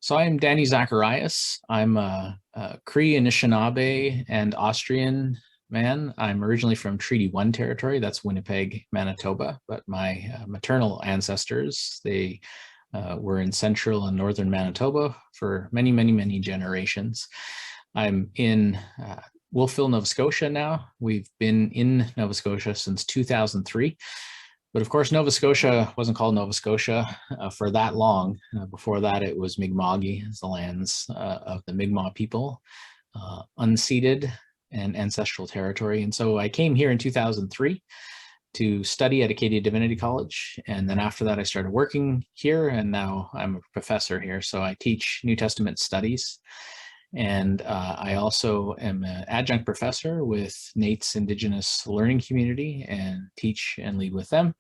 So I'm Danny Zacharias. I'm a Cree, Anishinaabe, and Austrian man. I'm originally from Treaty One territory. That's Winnipeg, Manitoba. But my maternal ancestors, they were in central and northern Manitoba for many, many, many generations. I'm in Wolfville, Nova Scotia now. We've been in Nova Scotia since 2003. But of course, Nova Scotia wasn't called Nova Scotia for that long. Before that, it was Mi'kma'ki, the lands of the Mi'kmaq people, unceded and ancestral territory. And so I came here in 2003 to study at Acadia Divinity College. And then after that, I started working here, and now I'm a professor here. So I teach New Testament studies. And I also am an adjunct professor with NAIT's Indigenous Learning Community and teach and lead with them.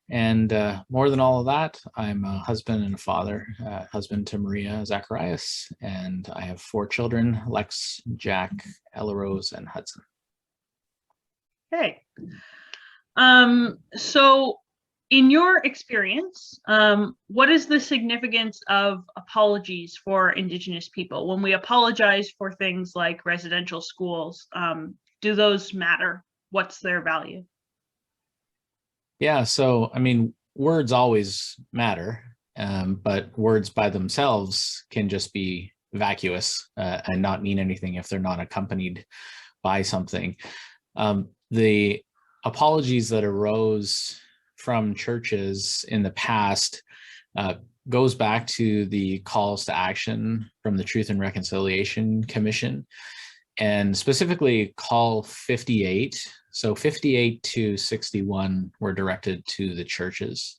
And more than all of that, I'm a husband and a father, husband to Maria Zacharias, and I have 4 children, Lex, Jack, Ella Rose, and Hudson. Okay. So in your experience, what is the significance of apologies for Indigenous people? When we apologize for things like residential schools, do those matter? What's their value? Yeah, so I mean, words always matter, but words by themselves can just be vacuous and not mean anything if they're not accompanied by something. The apologies that arose from churches in the past goes back to the calls to action from the Truth and Reconciliation Commission, and specifically call 58. So 58 to 61 were directed to the churches,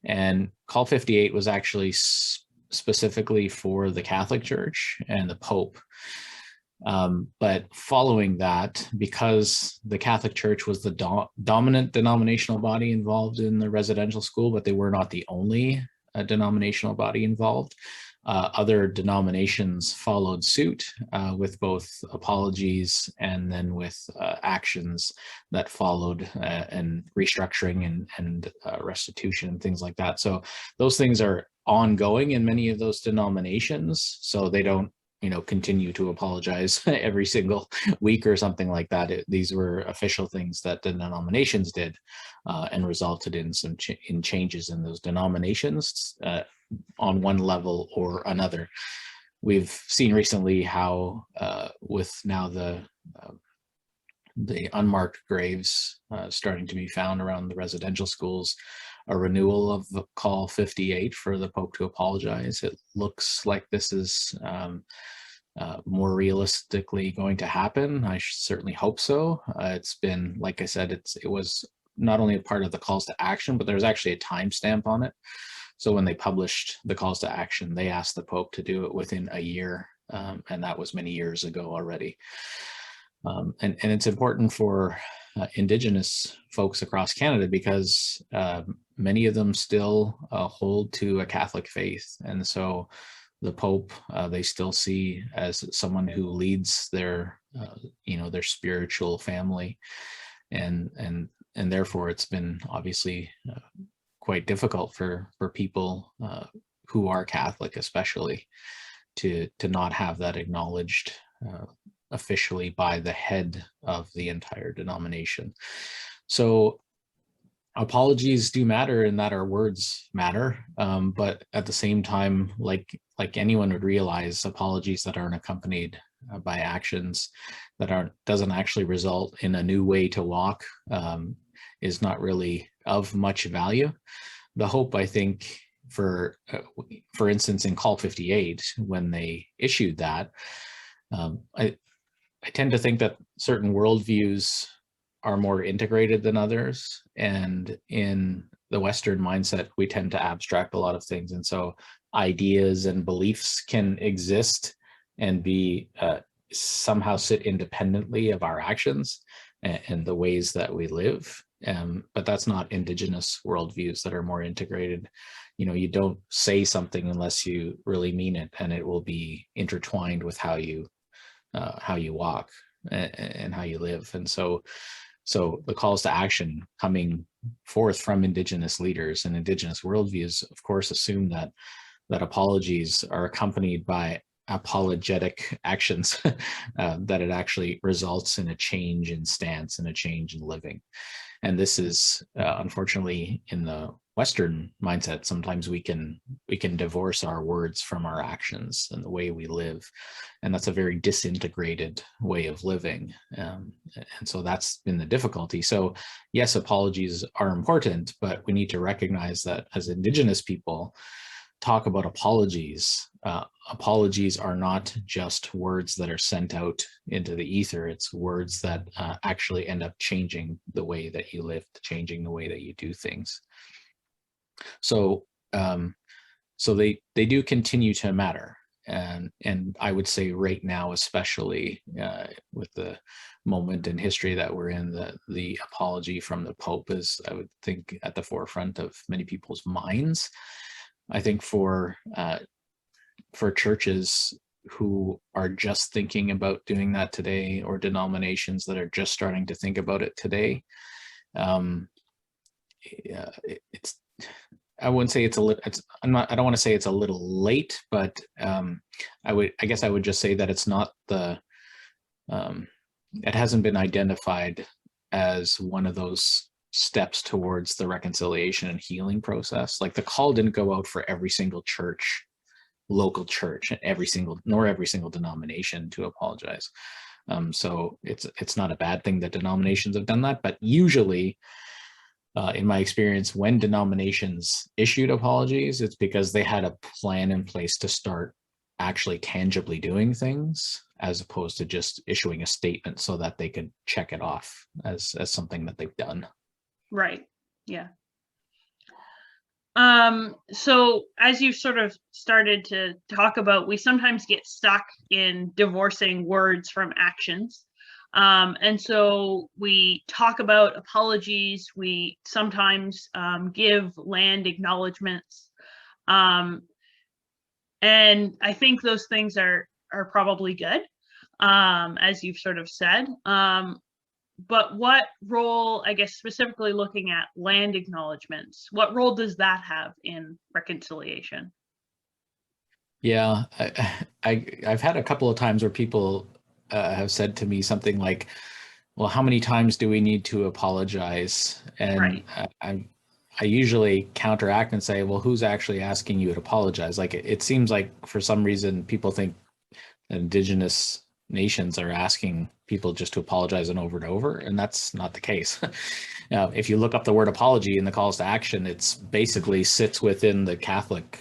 and call 58 was actually specifically for the Catholic Church and the Pope. But following that, because the Catholic Church was the dominant denominational body involved in the residential school, but they were not the only denominational body involved, other denominations followed suit with both apologies and then with actions that followed and restructuring and restitution and things like that. So those things are ongoing in many of those denominations. So they don't continue to apologize every single week or something like that. These were official things that the denominations did and resulted in some changes in those denominations on one level or another. We've seen recently how with now the unmarked graves starting to be found around the residential schools, a renewal of the call 58 for the Pope to apologize. It looks like this is more realistically going to happen. I certainly hope so. It's been, like I said, it was not only a part of the calls to action, but there's actually a timestamp on it. So when they published the calls to action, they asked the Pope to do it within a year, and that was many years ago already. And it's important for Indigenous folks across Canada because many of them still hold to a Catholic faith. And so the Pope, they still see as someone who leads their, their spiritual family. And therefore it's been obviously quite difficult for people who are Catholic, especially, to not have that acknowledged officially by the head of the entire denomination. So apologies do matter in that our words matter, but at the same time, like anyone would realize, apologies that aren't accompanied by actions that doesn't actually result in a new way to walk is not really of much value. The hope, I think, for instance, in Call 58, when they issued that, I tend to think that certain worldviews are more integrated than others. And in the Western mindset, we tend to abstract a lot of things. And so ideas and beliefs can exist and be somehow sit independently of our actions and the ways that we live. But that's not Indigenous worldviews that are more integrated. You don't say something unless you really mean it, and it will be intertwined with how you walk and how you live. And so the calls to action coming forth from Indigenous leaders and Indigenous worldviews, of course, assume that that apologies are accompanied by apologetic actions, that it actually results in a change in stance and a change in living. And this is unfortunately in the Western mindset. Sometimes we can divorce our words from our actions and the way we live, and that's a very disintegrated way of living. And so that's been the difficulty. So yes, apologies are important, but we need to recognize that as Indigenous people talk about apologies, apologies are not just words that are sent out into the ether. It's words that actually end up changing the way that you live, changing the way that you do things. So so they do continue to matter. And I would say right now, especially with the moment in history that we're in, the apology from the Pope is, I would think, at the forefront of many people's minds. I think for churches who are just thinking about doing that today, or denominations that are just starting to think about it today, it's, I wouldn't say it's a little, I don't want to say it's a little late, but I guess I would just say that it's not it hasn't been identified as one of those steps towards the reconciliation and healing process. Like, the call didn't go out for every single church, local church, nor every single denomination to apologize. So it's not a bad thing that denominations have done that, but usually, in my experience, when denominations issued apologies, it's because they had a plan in place to start actually tangibly doing things, as opposed to just issuing a statement so that they could check it off as something that they've done. Right. Yeah. So as you sort of started to talk about, we sometimes get stuck in divorcing words from actions. And so we talk about apologies. We sometimes give land acknowledgements. And I think those things are probably good, as you've sort of said. But what role, I guess, specifically looking at land acknowledgements, what role does that have in reconciliation? Yeah, I've had a couple of times where people have said to me something like, well, how many times do we need to apologize? And Right. I usually counteract and say, well, who's actually asking you to apologize? Like, it seems like for some reason people think Indigenous nations are asking people just to apologize and over, and that's not the case. If you look up the word apology in the calls to action, it's basically sits within the Catholic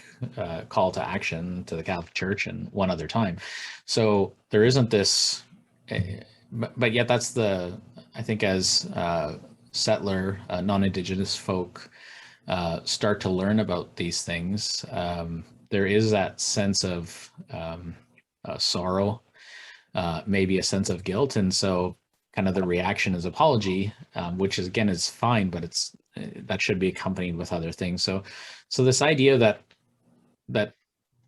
call to action to the Catholic Church and one other time. So there isn't this, but yet that's I think as settler, non-Indigenous folk start to learn about these things, there is that sense of sorrow, maybe a sense of guilt. And so kind of the reaction is apology, which is, again, is fine, but that should be accompanied with other things. So this idea that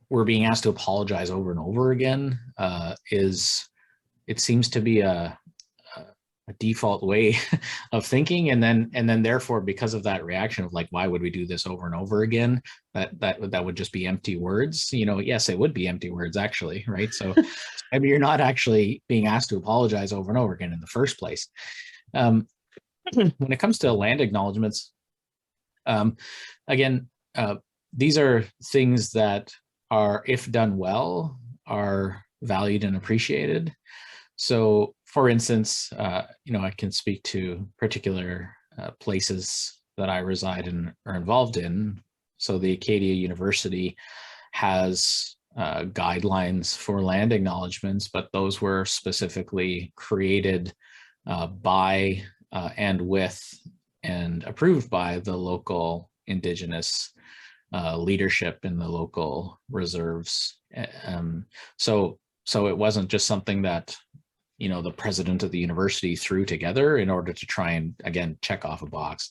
we're being asked to apologize over and over again it seems to be a default way of thinking, and then therefore, because of that reaction of like, why would we do this over and over again, that would just be empty words. Yes, it would be empty words, actually, right? So maybe you're not actually being asked to apologize over and over again in the first place. When it comes to land acknowledgements, again, these are things that are, if done well, are valued and appreciated. So, for instance, I can speak to particular places that I reside in or involved in. So the Acadia University has guidelines for land acknowledgements, but those were specifically created by and with and approved by the local Indigenous leadership in the local reserves. So it wasn't just something that the president of the university threw together in order to try and, again, check off a box.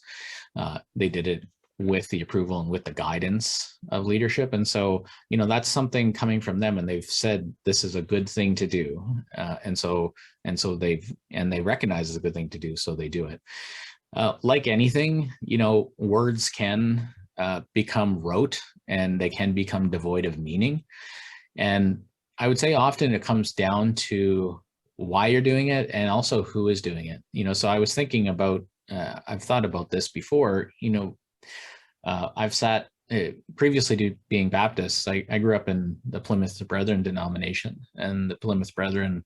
They did it with the approval and with the guidance of leadership. And so, that's something coming from them, and they've said this is a good thing to do. And so they recognize it's a good thing to do, so they do it. Like anything, words can become rote, and they can become devoid of meaning. And I would say often it comes down to why you're doing it and also who is doing it. So I was thinking about, I've thought about this before. I've sat previously to being Baptist. I grew up in the Plymouth Brethren denomination, and the Plymouth Brethren,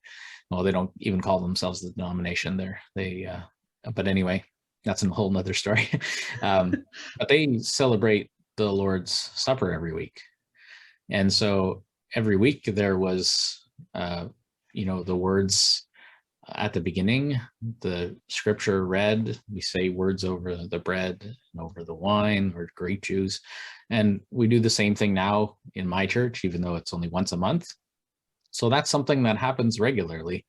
well, they don't even call themselves the denomination there. But anyway, that's a whole nother story. But they celebrate the Lord's Supper every week. And so every week there was, the words at the beginning, the scripture read, we say words over the bread and over the wine or grape juice. And we do the same thing now in my church, even though it's only once a month. So that's something that happens regularly.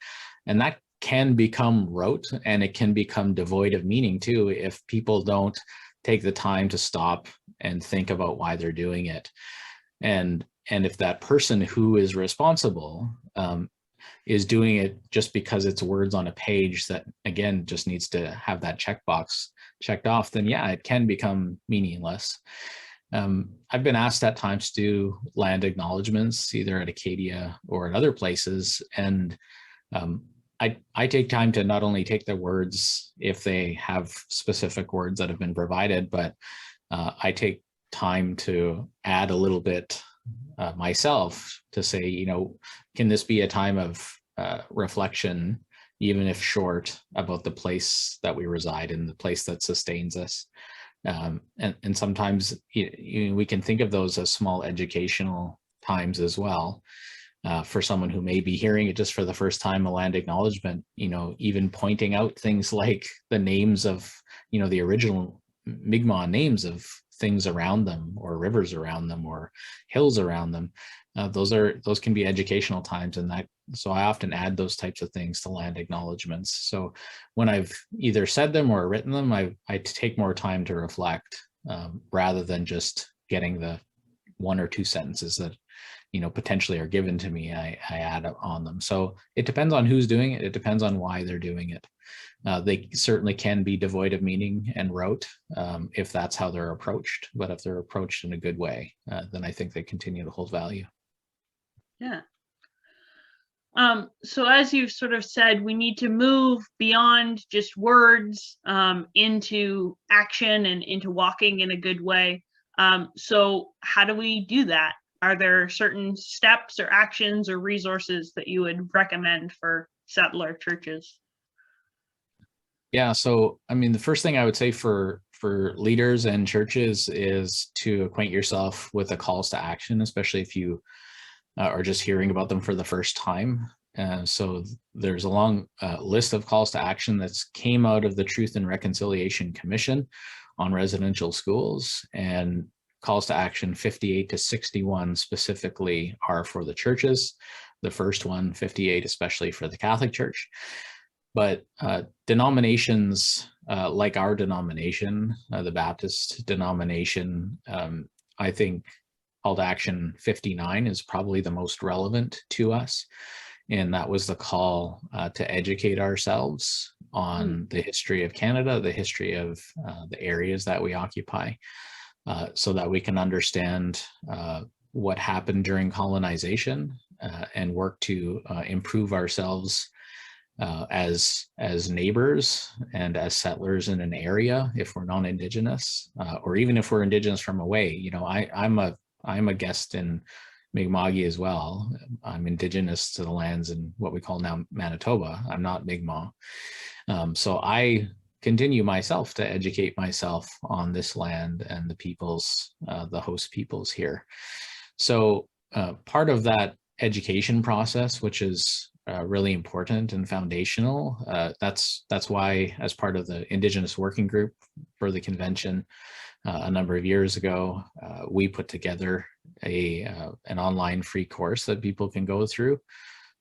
And that can become rote, and it can become devoid of meaning too, if people don't take the time to stop and think about why they're doing it. And if that person who is responsible is doing it just because it's words on a page that, again, just needs to have that checkbox checked off, then yeah, it can become meaningless. I've been asked at times to do land acknowledgements, either at Acadia or at other places. And I take time to not only take the words if they have specific words that have been provided, but I take time to add a little bit myself to say, can this be a time of reflection, even if short, about the place that we reside in, the place that sustains us. And sometimes we can think of those as small educational times as well. For someone who may be hearing it just for the first time, a land acknowledgement, even pointing out things like the names of, the original Mi'kmaq names of things around them, or rivers around them, or hills around them. Those can be educational times, and so I often add those types of things to land acknowledgements. So when I've either said them or written them, I take more time to reflect, rather than just getting the one or two sentences that potentially are given to me. I add on them. So it depends on who's doing it. It depends on why they're doing it. They certainly can be devoid of meaning and rote, if that's how they're approached. But if they're approached in a good way, then I think they continue to hold value. Yeah. So as you've sort of said, we need to move beyond just words, into action and into walking in a good way. So how do we do that? Are there certain steps or actions or resources that you would recommend for settler churches? Yeah, so the first thing I would say for leaders and churches is to acquaint yourself with the calls to action, especially if you are just hearing about them for the first time. So there's a long list of calls to action that's came out of the Truth and Reconciliation Commission on residential schools, and calls to action 58 to 61 specifically are for the churches. The first one, 58, especially for the Catholic Church. But denominations like our denomination, the Baptist denomination, I think call to action 59 is probably the most relevant to us. And that was the call to educate ourselves on the history of Canada, the history of the areas that we occupy, so that we can understand what happened during colonization, and work to improve ourselves as neighbors and as settlers in an area, if we're non-Indigenous, or even if we're Indigenous from away. I'm a guest in Mi'kmaq as well. I'm Indigenous to the lands in what we call now Manitoba. I'm not Mi'kmaq. So I continue myself to educate myself on this land and the peoples, the host peoples here. So part of that education process, which is really important and foundational, that's why, as part of the Indigenous Working Group for the convention a number of years ago, we put together an online free course that people can go through.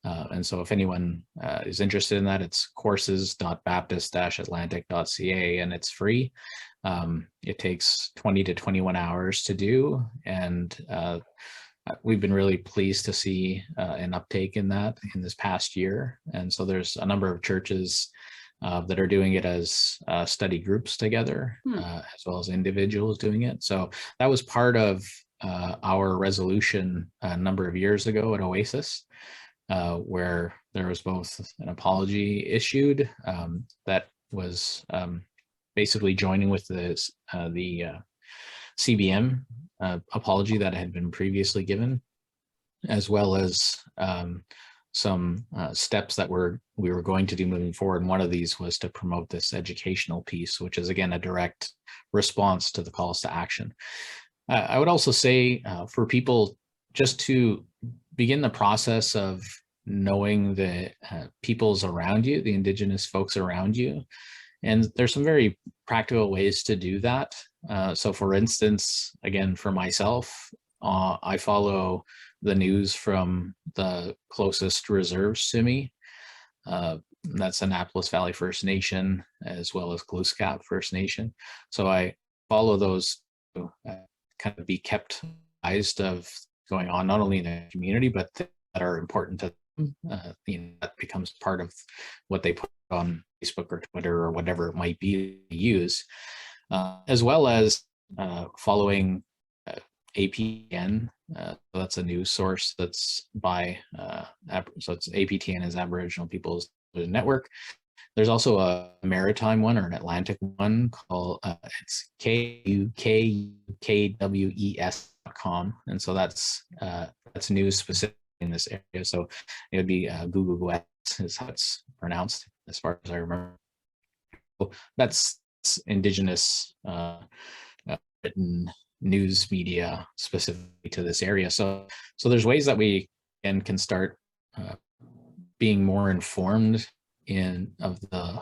And so if anyone is interested in that, it's courses.baptist-atlantic.ca, and it's free. It takes 20 to 21 hours to do, and we've been really pleased to see an uptake in that in this past year. And so there's a number of churches that are doing it as study groups together, as well as individuals doing it. So that was part of our resolution a number of years ago at Oasis, where there was both an apology issued that was basically joining with the CBM apology that had been previously given, as well as some steps that we were going to do moving forward. And one of these was to promote this educational piece, which is again a direct response to the calls to action. I would also say for people just to begin the process of knowing the peoples around you, the Indigenous folks around you. And there's some very practical ways to do that. So for instance, again, for myself, I follow the news from the closest reserves to me. That's Annapolis Valley First Nation, as well as Glooscap First Nation. So I follow those to kind of be kept advised of going on, not only in the community, but that are important to them. That becomes part of what they put on Facebook or Twitter or whatever it might be to use, as well as following APTN. That's a news source that's by, so it's APTN is Aboriginal Peoples Network. There's also a maritime one or an Atlantic one called, it's KUKWES.com. And so that's news specific in this area. So it would be Google is how it's pronounced, as far as I remember. So that's Indigenous written news media specifically to this area. So there's ways that we can start being more informed of the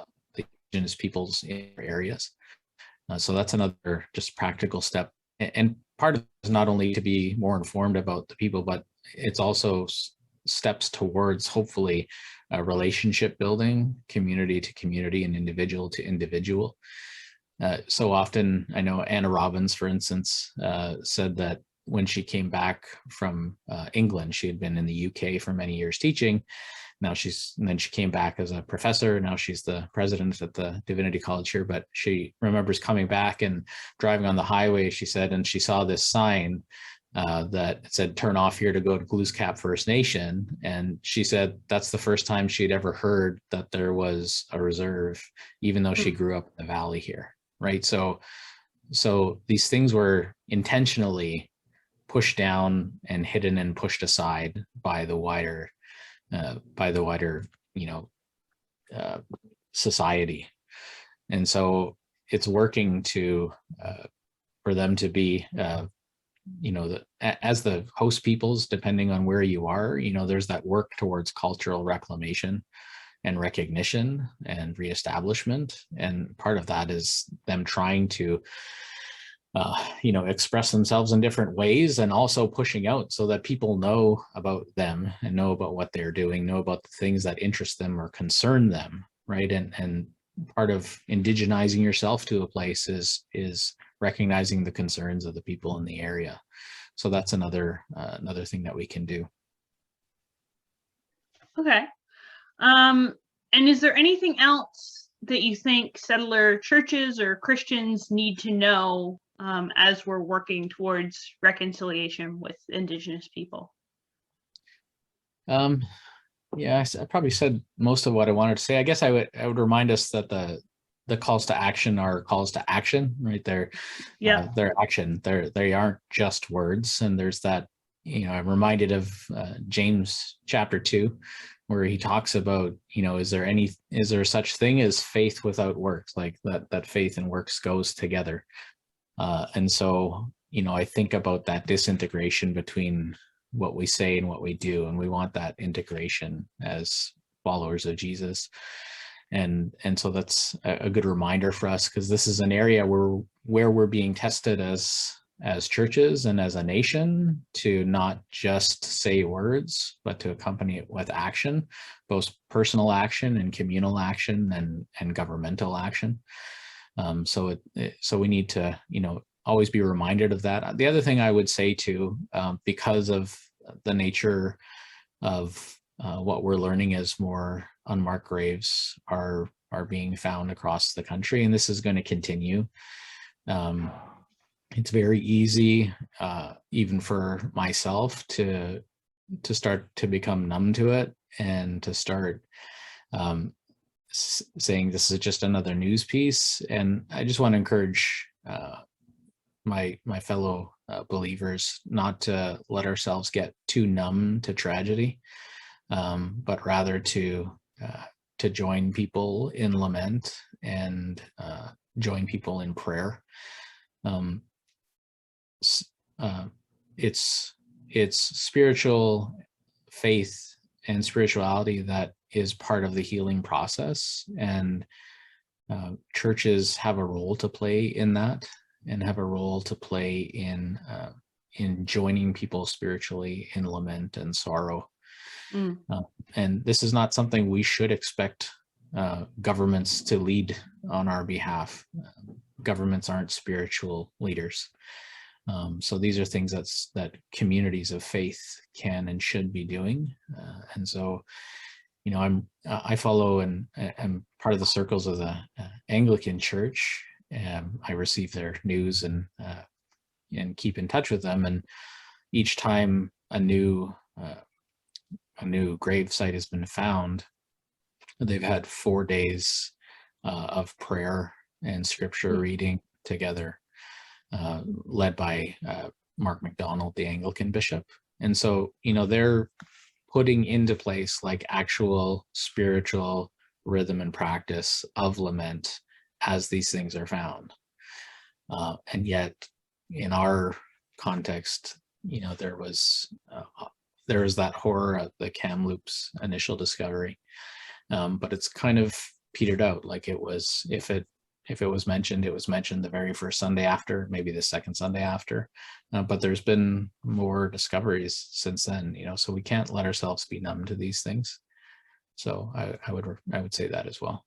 Indigenous peoples in areas. So that's another just practical step. And part of it is not only to be more informed about the people, but it's also steps towards hopefully relationship building, community to community and individual to individual. So often, I know Anna Robbins, for instance, said that when she came back from England, she had been in the UK for many years teaching. And then she came back as a professor. Now she's the president at the Divinity College here, but she remembers coming back and driving on the highway, she said, and she saw this sign that said, "Turn off here to go to Glooscap First Nation." And she said that's the first time she'd ever heard that there was a reserve, even though she grew up in the valley here, right? So these things were intentionally pushed down and hidden and pushed aside by the wider society. And so it's working for them to be as the host peoples, depending on where you are, there's that work towards cultural reclamation and recognition and reestablishment. And part of that is them trying to express themselves in different ways, and also pushing out so that people know about them and know about what they're doing, know about the things that interest them or concern them, right? And part of indigenizing yourself to a place is recognizing the concerns of the people in the area. So that's another thing that we can do. Okay. And is there anything else that you think settler churches or Christians need to know as we're working towards reconciliation with Indigenous people? Yeah, I probably said most of what I wanted to say. I guess I would remind us that the calls to action are calls to action, right? They're action. They aren't just words. And there's that, I'm reminded of James chapter 2, where he talks about, is there such thing as faith without works? Like that faith and works goes together. And so, I think about that disintegration between what we say and what we do, and we want that integration as followers of Jesus. And so that's a good reminder for us, because this is an area where we're being tested as churches and as a nation to not just say words, but to accompany it with action, both personal action and communal action and governmental action. So we need to, always be reminded of that. The other thing I would say too, because of the nature of what we're learning as more unmarked graves are are being found across the country, and this is going to continue. It's very easy, even for myself, to start to become numb to it, and to start saying this is just another news piece. And I just want to encourage my fellow believers not to let ourselves get too numb to tragedy, but rather to join people in lament, and join people in prayer. It's spiritual faith and spirituality that is part of the healing process, and churches have a role to play in that, and have a role to play in joining people spiritually in lament and sorrow. And this is not something we should expect governments to lead on our behalf. Governments aren't spiritual leaders. So these are things that communities of faith can and should be doing. And so, I follow and I'm part of the circles of the Anglican Church. I receive their news and keep in touch with them. And each time a new grave site has been found, they've had 4 days of prayer and scripture reading together, led by Mark MacDonald, the Anglican bishop. And so, they're putting into place like actual spiritual rhythm and practice of lament as these things are found. And yet in our context, there was that horror of the Kamloops initial discovery. But it's kind of petered out. Like it was, if it was mentioned, it was mentioned the very first Sunday after, maybe the second Sunday after. But there's been more discoveries since then, so we can't let ourselves be numb to these things. So I would say that as well.